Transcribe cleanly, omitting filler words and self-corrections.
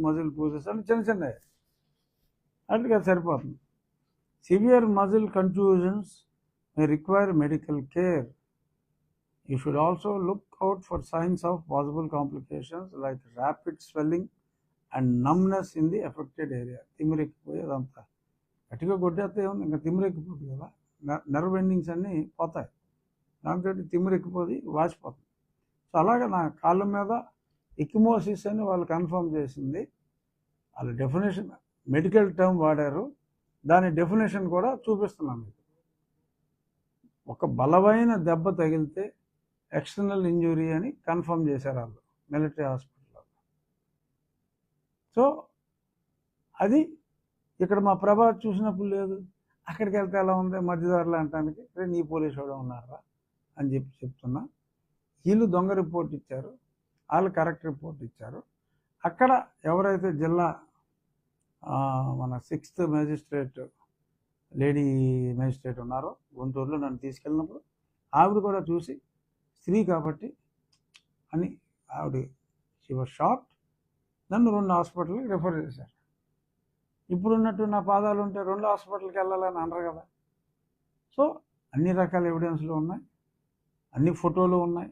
Muscle పూసెస్ అని చిన్న చిన్నవి అట్లా సరిపోతుంది. Severe muscle contusions may require medical care. You should also look out for signs of possible complications like rapid swelling and numbness in the affected area. తిమ్మిరెక్కిపోయేదంతా గట్టిగా కొట్టేస్తే ఏముంది, ఇంకా తిమ్మిరెక్కిపోతుంది కదా, నర్వ్ ఎండింగ్స్ అన్నీ పోతాయి, దాంతో తిమ్మిరెక్కిపోయి వాసిపోతుంది. సో అలాగే నా కాళ్ళ మీద ఎకిమోసిస్ అని వాళ్ళు కన్ఫర్మ్ చేసింది. వాళ్ళ డెఫినేషన్ మెడికల్ టర్మ్ వాడారు, దాని డెఫినేషన్ కూడా చూపిస్తున్నాను మీకు. ఒక బలమైన దెబ్బ తగిలితే ఎక్స్టర్నల్ ఇంజురీ అని కన్ఫర్మ్ చేశారు వాళ్ళు మిలిటరీ హాస్పిటల్లో. సో అది ఇక్కడ మా ప్రభాత్ చూసినప్పుడు లేదు, అక్కడికి వెళ్తే ఎలా ఉంది మధ్యదారులు అనటానికి నీ పోలీసు వాడు ఉన్నారా అని చెప్తున్నా. వీళ్ళు దొంగ రిపోర్ట్ ఇచ్చారు, వాళ్ళు కరెక్ట్ రిపోర్ట్ ఇచ్చారు. అక్కడ ఎవరైతే జిల్లా మన 6th మేజిస్ట్రేట్ లేడీ మేజిస్ట్రేట్ ఉన్నారో గుంటూరులో నన్ను తీసుకెళ్ళినప్పుడు ఆవిడ కూడా చూసి స్త్రీ కాబట్టి అని ఆవిడ షీ వాజ్ షాక్డ్. నన్ను 2 హాస్పిటల్కి రిఫర్ చేశారు. ఇప్పుడున్నట్టు నా పాదాలు ఉంటే 2 హాస్పిటల్కి వెళ్ళాలని అనరు కదా. సో అన్ని రకాల ఎవిడెన్స్లు ఉన్నాయి, అన్ని ఫోటోలు ఉన్నాయి.